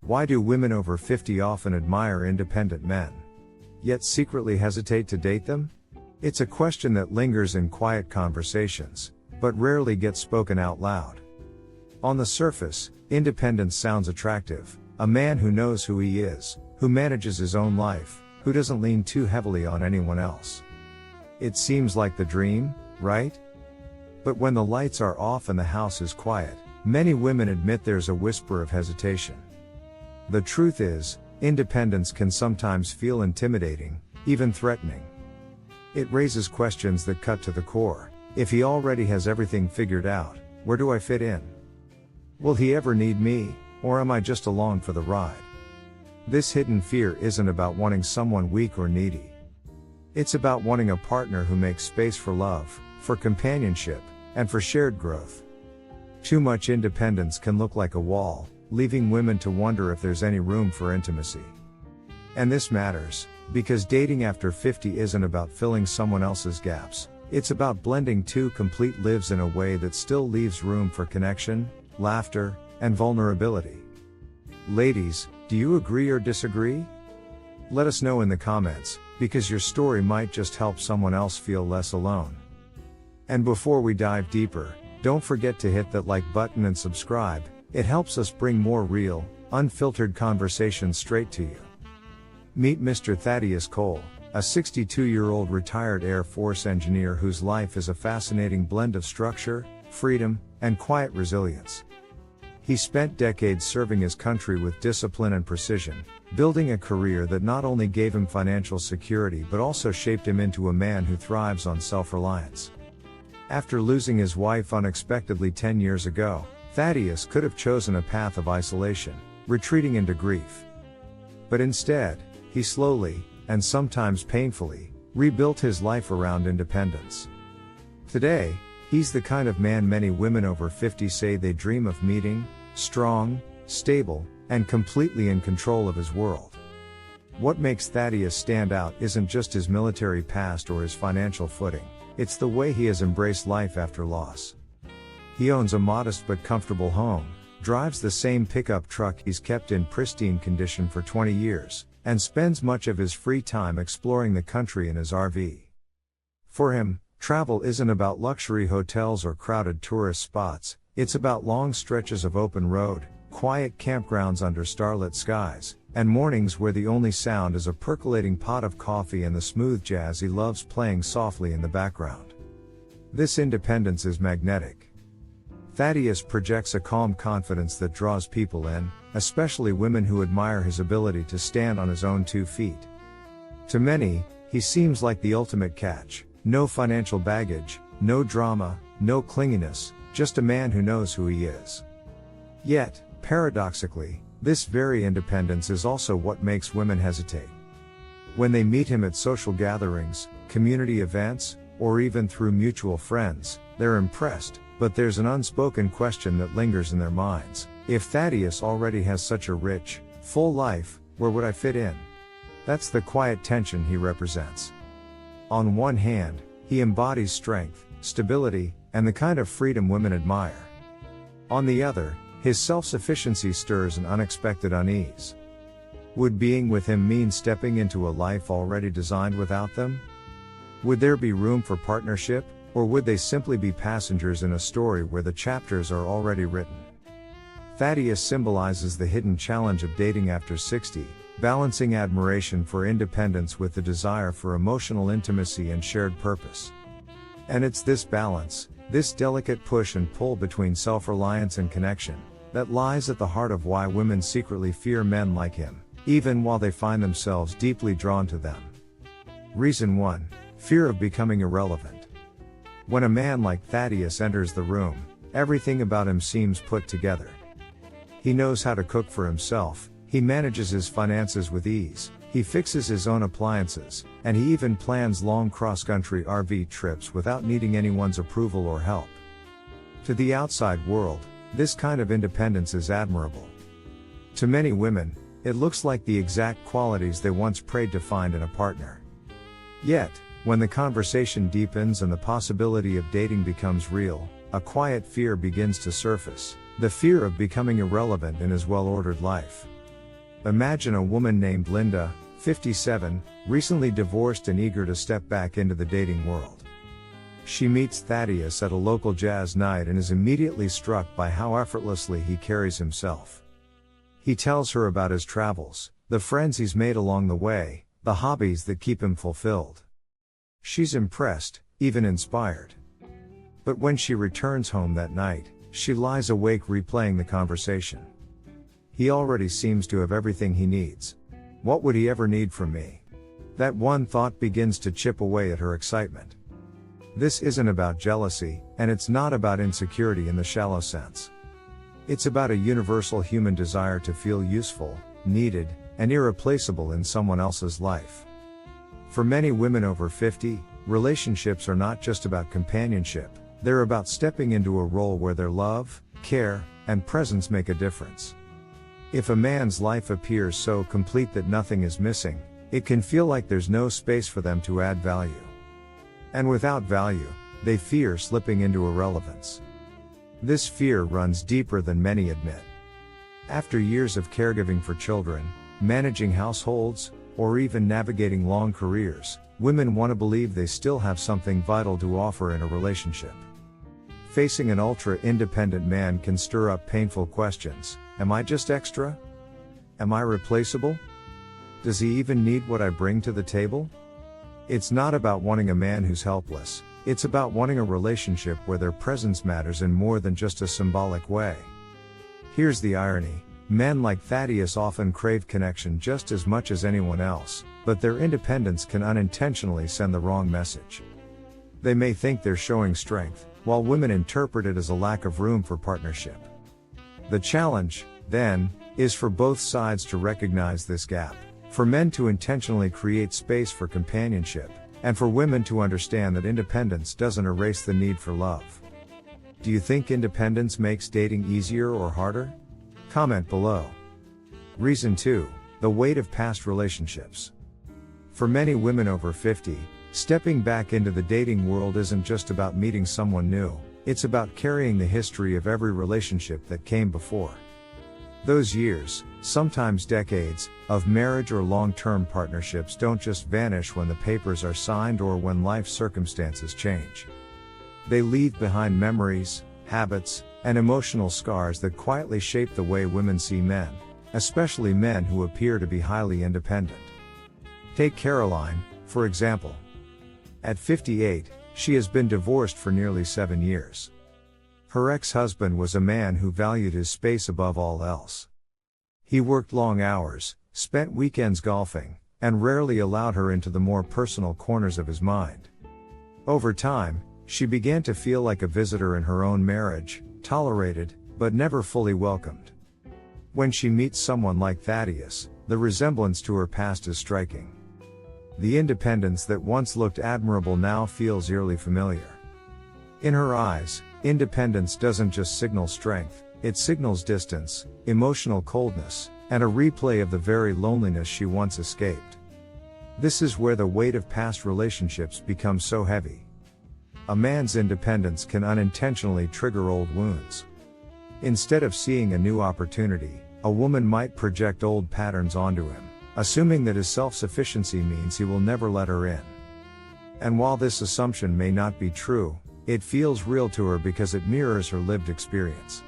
Why do women over 50 often admire independent men, yet secretly hesitate to date them? It's a question that lingers in quiet conversations, but rarely gets spoken out loud. On the surface, independence sounds attractive. A man who knows who he is, who manages his own life, who doesn't lean too heavily on anyone else. It seems like the dream, right? But when the lights are off and the house is quiet, many women admit there's a whisper of hesitation. The truth is, independence can sometimes feel intimidating, even threatening. It raises questions that cut to the core. If he already has everything figured out, where do I fit in? Will he ever need me, or am I just along for the ride? This hidden fear isn't about wanting someone weak or needy. It's about wanting a partner who makes space for love, for companionship, and for shared growth. Too much independence can look like a wall, leaving women to wonder if there's any room for intimacy. And this matters, because dating after 50 isn't about filling someone else's gaps. It's about blending two complete lives in a way that still leaves room for connection, laughter, and vulnerability. Ladies, do you agree or disagree? Let us know in the comments, because your story might just help someone else feel less alone. And before we dive deeper, don't forget to hit that like button and subscribe. It helps us bring more real, unfiltered conversations straight to you. Meet Mr. Thaddeus Cole, a 62-year-old retired Air Force engineer whose life is a fascinating blend of structure, freedom, and quiet resilience. He spent decades serving his country with discipline and precision, building a career that not only gave him financial security but also shaped him into a man who thrives on self-reliance. After losing his wife unexpectedly 10 years ago, Thaddeus could have chosen a path of isolation, retreating into grief. But instead, he slowly, and sometimes painfully, rebuilt his life around independence. Today, he's the kind of man many women over 50 say they dream of meeting: strong, stable, and completely in control of his world. What makes Thaddeus stand out isn't just his military past or his financial footing, it's the way he has embraced life after loss. He owns a modest but comfortable home, drives the same pickup truck he's kept in pristine condition for 20 years, and spends much of his free time exploring the country in his RV. For him, travel isn't about luxury hotels or crowded tourist spots, it's about long stretches of open road, quiet campgrounds under starlit skies, and mornings where the only sound is a percolating pot of coffee and the smooth jazz he loves playing softly in the background. This independence is magnetic. Thaddeus projects a calm confidence that draws people in, especially women who admire his ability to stand on his own 2 feet. To many, he seems like the ultimate catch: no financial baggage, no drama, no clinginess, just a man who knows who he is. Yet, paradoxically, this very independence is also what makes women hesitate. When they meet him at social gatherings, community events, or even through mutual friends, they're impressed, but there's an unspoken question that lingers in their minds. If Thaddeus already has such a rich, full life, where would I fit in? That's the quiet tension he represents. On one hand, he embodies strength, stability, and the kind of freedom women admire. On the other, his self-sufficiency stirs an unexpected unease. Would being with him mean stepping into a life already designed without them? Would there be room for partnership, or would they simply be passengers in a story where the chapters are already written? Thaddeus symbolizes the hidden challenge of dating after 60, balancing admiration for independence with the desire for emotional intimacy and shared purpose. And it's this balance, this delicate push and pull between self-reliance and connection, that lies at the heart of why women secretly fear men like him, even while they find themselves deeply drawn to them. Reason 1: fear of becoming irrelevant. When a man like Thaddeus enters the room, everything about him seems put together. He knows how to cook for himself, he manages his finances with ease, he fixes his own appliances, and he even plans long cross-country RV trips without needing anyone's approval or help. To the outside world, this kind of independence is admirable. To many women, it looks like the exact qualities they once prayed to find in a partner. Yet, when the conversation deepens and the possibility of dating becomes real, a quiet fear begins to surface: the fear of becoming irrelevant in his well-ordered life. Imagine a woman named Linda, 57, recently divorced and eager to step back into the dating world. She meets Thaddeus at a local jazz night and is immediately struck by how effortlessly he carries himself. He tells her about his travels, the friends he's made along the way, the hobbies that keep him fulfilled. She's impressed, even inspired. But when she returns home that night, she lies awake replaying the conversation. He already seems to have everything he needs. What would he ever need from me? That one thought begins to chip away at her excitement. This isn't about jealousy, and it's not about insecurity in the shallow sense. It's about a universal human desire to feel useful, needed, and irreplaceable in someone else's life. For many women over 50, relationships are not just about companionship, they're about stepping into a role where their love, care, and presence make a difference. If a man's life appears so complete that nothing is missing, it can feel like there's no space for them to add value. And without value, they fear slipping into irrelevance. This fear runs deeper than many admit. After years of caregiving for children, managing households, or even navigating long careers, women want to believe they still have something vital to offer in a relationship. Facing an ultra-independent man can stir up painful questions. Am I just extra? Am I replaceable? Does he even need what I bring to the table? It's not about wanting a man who's helpless, it's about wanting a relationship where their presence matters in more than just a symbolic way. Here's the irony. Men like Thaddeus often crave connection just as much as anyone else, but their independence can unintentionally send the wrong message. They may think they're showing strength, while women interpret it as a lack of room for partnership. The challenge, then, is for both sides to recognize this gap, for men to intentionally create space for companionship, and for women to understand that independence doesn't erase the need for love. Do you think independence makes dating easier or harder? Comment below. Reason 2. The weight of past relationships. For many women over 50, stepping back into the dating world isn't just about meeting someone new, it's about carrying the history of every relationship that came before. Those years, sometimes decades, of marriage or long-term partnerships don't just vanish when the papers are signed or when life circumstances change. They leave behind memories, habits, and emotional scars that quietly shape the way women see men, especially men who appear to be highly independent. Take Caroline, for example. At 58, she has been divorced for nearly 7 years. Her ex-husband was a man who valued his space above all else. He worked long hours, spent weekends golfing, and rarely allowed her into the more personal corners of his mind. Over time, she began to feel like a visitor in her own marriage, tolerated, but never fully welcomed. When she meets someone like Thaddeus, the resemblance to her past is striking. The independence that once looked admirable now feels eerily familiar. In her eyes, independence doesn't just signal strength, it signals distance, emotional coldness, and a replay of the very loneliness she once escaped. This is where the weight of past relationships becomes so heavy. A man's independence can unintentionally trigger old wounds. Instead of seeing a new opportunity, a woman might project old patterns onto him, assuming that his self-sufficiency means he will never let her in. And while this assumption may not be true, it feels real to her because it mirrors her lived experience.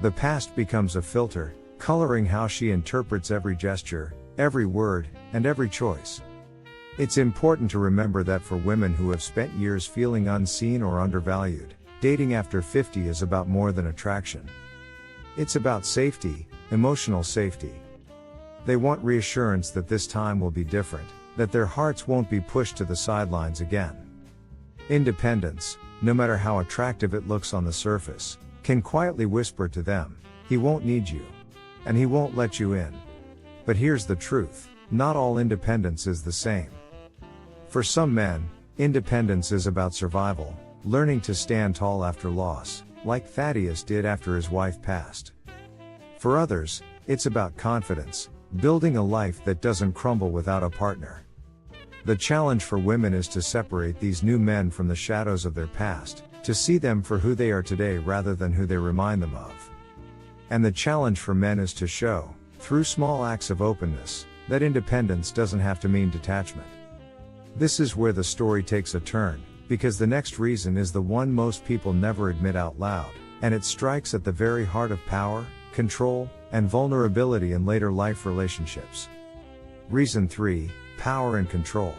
The past becomes a filter, coloring how she interprets every gesture, every word, and every choice. It's important to remember that for women who have spent years feeling unseen or undervalued, dating after 50 is about more than attraction. It's about safety, emotional safety. They want reassurance that this time will be different, that their hearts won't be pushed to the sidelines again. Independence, no matter how attractive it looks on the surface, can quietly whisper to them, "He won't need you. And he won't let you in." But here's the truth, not all independence is the same. For some men, independence is about survival, learning to stand tall after loss, like Thaddeus did after his wife passed. For others, it's about confidence, building a life that doesn't crumble without a partner. The challenge for women is to separate these new men from the shadows of their past, to see them for who they are today rather than who they remind them of. And the challenge for men is to show through small acts of openness, that independence doesn't have to mean detachment. This is where the story takes a turn, because the next reason is the one most people never admit out loud, and it strikes at the very heart of power, control, and vulnerability in later life relationships. Reason 3, power and control.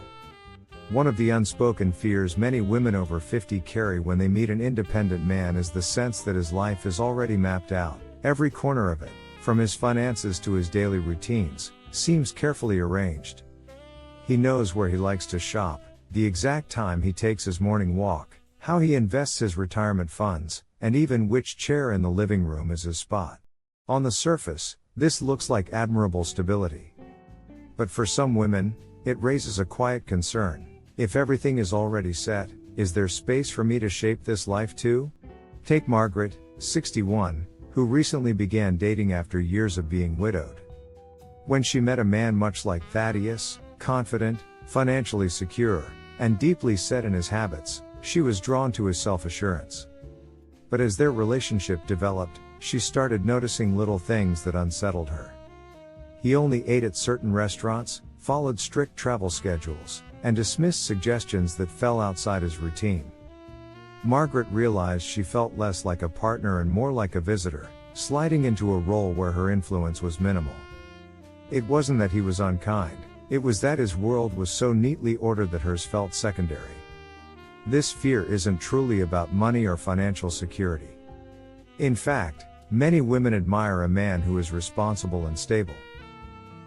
One of the unspoken fears many women over 50 carry when they meet an independent man is the sense that his life is already mapped out. Every corner of it, from his finances to his daily routines, seems carefully arranged. He knows where he likes to shop, the exact time he takes his morning walk, how he invests his retirement funds, and even which chair in the living room is his spot. On the surface, this looks like admirable stability. But for some women, it raises a quiet concern. If everything is already set, is there space for me to shape this life too? Take Margaret, 61, who recently began dating after years of being widowed. When she met a man much like Thaddeus, confident, financially secure, and deeply set in his habits, she was drawn to his self-assurance. But as their relationship developed, she started noticing little things that unsettled her. He only ate at certain restaurants, followed strict travel schedules, and dismissed suggestions that fell outside his routine. Margaret realized she felt less like a partner and more like a visitor, sliding into a role where her influence was minimal. It wasn't that he was unkind, it was that his world was so neatly ordered that hers felt secondary. This fear isn't truly about money or financial security. In fact, many women admire a man who is responsible and stable.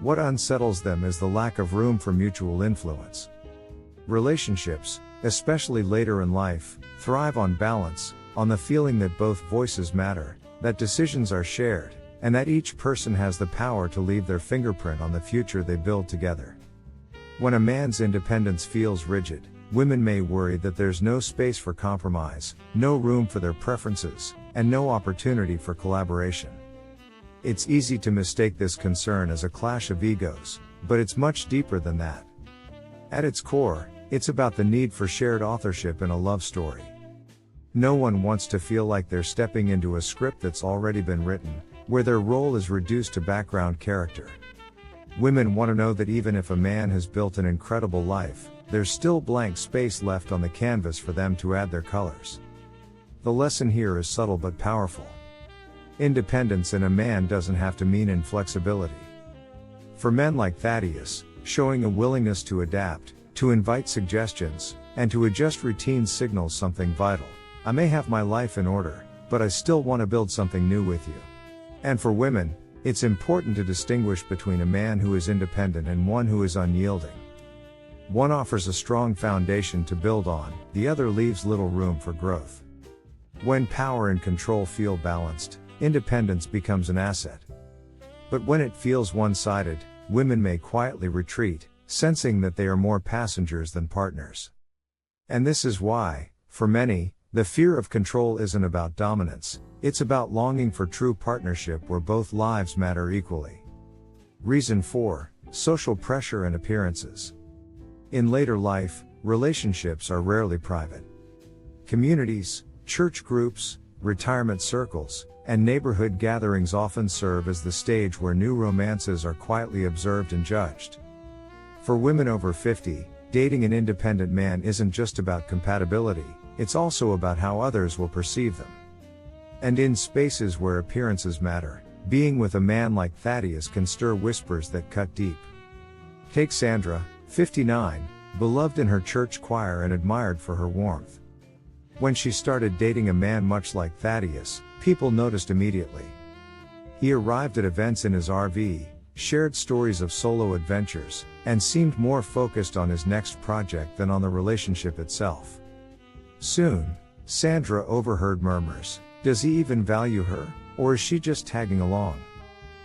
What unsettles them is the lack of room for mutual influence. Relationships, especially later in life, thrive on balance, on the feeling that both voices matter, that decisions are shared, and that each person has the power to leave their fingerprint on the future they build together. When a man's independence feels rigid, women may worry that there's no space for compromise, no room for their preferences, and no opportunity for collaboration. It's easy to mistake this concern as a clash of egos, but it's much deeper than that. At its core, it's about the need for shared authorship in a love story. No one wants to feel like they're stepping into a script that's already been written, where their role is reduced to background character. Women want to know that even if a man has built an incredible life, there's still blank space left on the canvas for them to add their colors. The lesson here is subtle but powerful. Independence in a man doesn't have to mean inflexibility. For men like Thaddeus, showing a willingness to adapt, to invite suggestions, and to adjust routines signals something vital. I may have my life in order, but I still want to build something new with you. And for women, it's important to distinguish between a man who is independent and one who is unyielding. One offers a strong foundation to build on, the other leaves little room for growth. When power and control feel balanced, independence becomes an asset. But when it feels one-sided, women may quietly retreat, sensing that they are more passengers than partners. And this is why, for many, the fear of control isn't about dominance, it's about longing for true partnership where both lives matter equally. Reason 4, social pressure and appearances. In later life, relationships are rarely private. Communities, church groups, retirement circles, and neighborhood gatherings often serve as the stage where new romances are quietly observed and judged. For women over 50, dating an independent man isn't just about compatibility, it's also about how others will perceive them. And in spaces where appearances matter, being with a man like Thaddeus can stir whispers that cut deep. Take Sandra, 59, beloved in her church choir and admired for her warmth. When she started dating a man much like Thaddeus, people noticed immediately. He arrived at events in his RV, shared stories of solo adventures, and seemed more focused on his next project than on the relationship itself. Soon, Sandra overheard murmurs. Does he even value her, or is she just tagging along?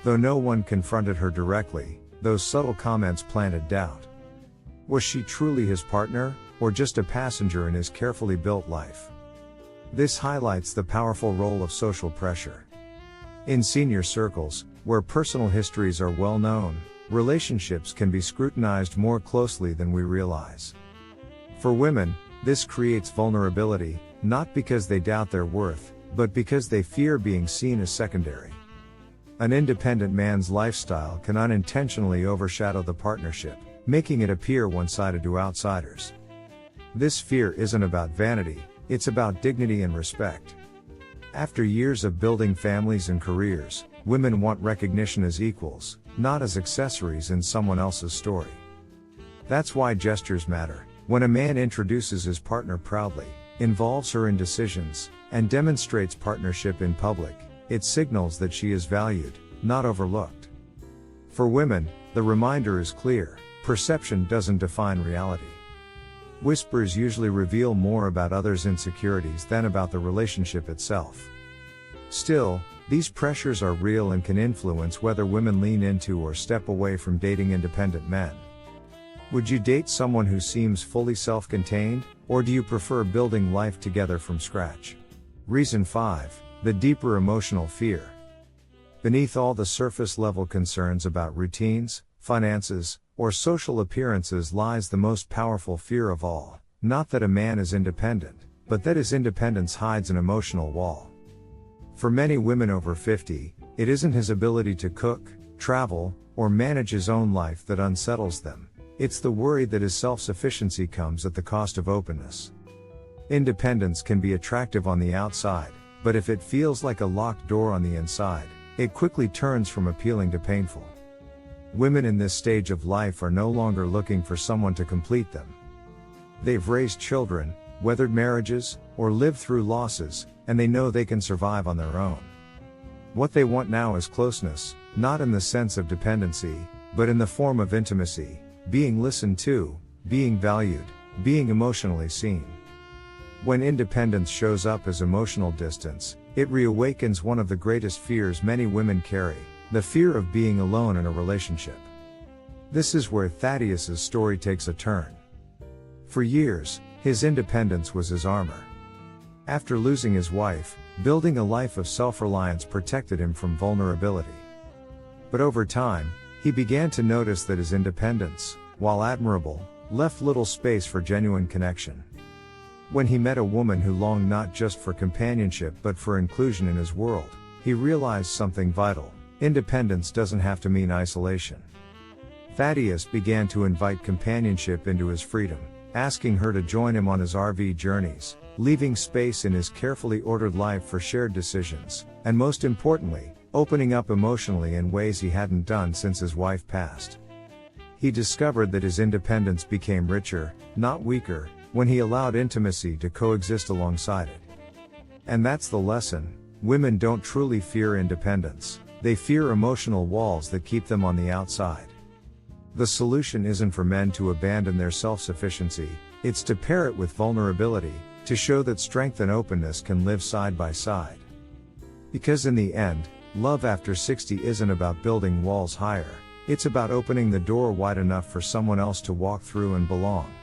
Though no one confronted her directly, those subtle comments planted doubt. Was she truly his partner, or just a passenger in his carefully built life? This highlights the powerful role of social pressure. In senior circles, where personal histories are well known, relationships can be scrutinized more closely than we realize. For women, this creates vulnerability, not because they doubt their worth, but because they fear being seen as secondary. An independent man's lifestyle can unintentionally overshadow the partnership, making it appear one-sided to outsiders. This fear isn't about vanity, it's about dignity and respect. After years of building families and careers, women want recognition as equals, not as accessories in someone else's story. That's why gestures matter. When a man introduces his partner proudly, involves her in decisions, and demonstrates partnership in public, it signals that she is valued, not overlooked. For women, the reminder is clear: perception doesn't define reality. Whispers usually reveal more about others' insecurities than about the relationship itself. Still, these pressures are real and can influence whether women lean into or step away from dating independent men. Would you date someone who seems fully self-contained, or do you prefer building life together from scratch? Reason 5. The deeper emotional fear. Beneath all the surface-level concerns about routines, finances, or social appearances lies the most powerful fear of all: not that a man is independent, but that his independence hides an emotional wall. For many women over 50, it isn't his ability to cook, travel, or manage his own life that unsettles them. It's the worry that his self-sufficiency comes at the cost of openness. Independence can be attractive on the outside, but if it feels like a locked door on the inside, it quickly turns from appealing to painful. Women in this stage of life are no longer looking for someone to complete them. They've raised children, weathered marriages, or lived through losses, and they know they can survive on their own. What they want now is closeness, not in the sense of dependency, but in the form of intimacy, being listened to, being valued, being emotionally seen. When independence shows up as emotional distance, it reawakens one of the greatest fears many women carry: the fear of being alone in a relationship. This is where Thaddeus's story takes a turn. For years, his independence was his armor. After losing his wife, building a life of self-reliance protected him from vulnerability. But over time, he began to notice that his independence, while admirable, left little space for genuine connection. When he met a woman who longed not just for companionship but for inclusion in his world, he realized something vital: independence doesn't have to mean isolation. Thaddeus began to invite companionship into his freedom, asking her to join him on his RV journeys, leaving space in his carefully ordered life for shared decisions, and most importantly, opening up emotionally in ways he hadn't done since his wife passed. He discovered that his independence became richer, not weaker, when he allowed intimacy to coexist alongside it. And that's the lesson: women don't truly fear independence, they fear emotional walls that keep them on the outside. The solution isn't for men to abandon their self-sufficiency, it's to pair it with vulnerability, to show that strength and openness can live side by side. Because in the end, love after 60 isn't about building walls higher, it's about opening the door wide enough for someone else to walk through and belong.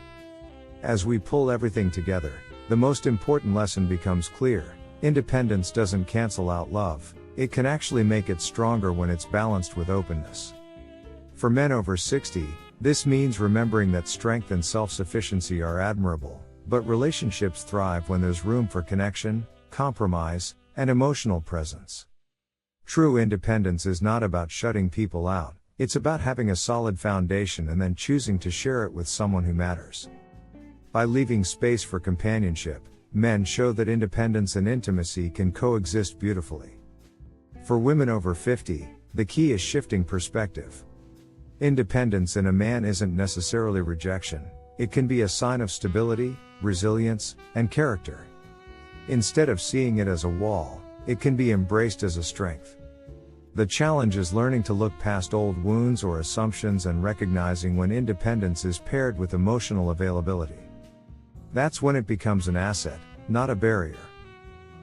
As we pull everything together, the most important lesson becomes clear: independence doesn't cancel out love, it can actually make it stronger when it's balanced with openness. For men over 60, this means remembering that strength and self-sufficiency are admirable, but relationships thrive when there's room for connection, compromise, and emotional presence. True independence is not about shutting people out, it's about having a solid foundation and then choosing to share it with someone who matters. By leaving space for companionship, men show that independence and intimacy can coexist beautifully. For women over 50, the key is shifting perspective. Independence in a man isn't necessarily rejection, it can be a sign of stability, resilience, and character. Instead of seeing it as a wall, it can be embraced as a strength. The challenge is learning to look past old wounds or assumptions and recognizing when independence is paired with emotional availability. That's when it becomes an asset, not a barrier.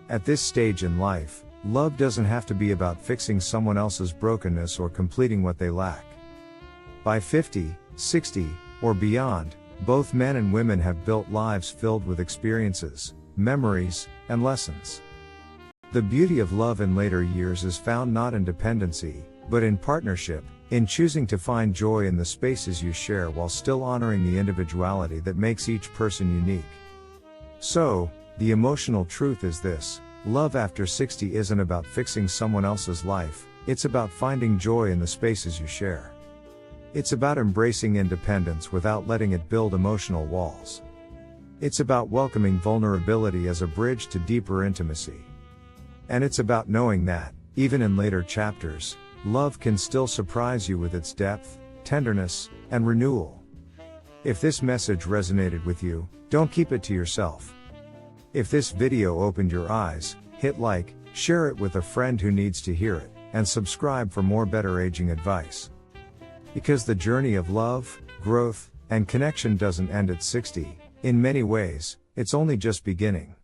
At this stage in life, love doesn't have to be about fixing someone else's brokenness or completing what they lack. By 50, 60, or beyond, both men and women have built lives filled with experiences, memories, and lessons. The beauty of love in later years is found not in dependency, but in partnership, in choosing to find joy in the spaces you share while still honoring the individuality that makes each person unique. So, the emotional truth is this: love after 60 isn't about fixing someone else's life, It's about finding joy in the spaces you share. It's about embracing independence without letting it build emotional walls. It's about welcoming vulnerability as a bridge to deeper intimacy. And it's about knowing that, even in later chapters, love can still surprise you with its depth, tenderness, and renewal. If this message resonated with you, don't keep it to yourself. If this video opened your eyes, hit like, share it with a friend who needs to hear it, and subscribe for more better aging advice. Because the journey of love, growth, and connection doesn't end at 60, in many ways, it's only just beginning.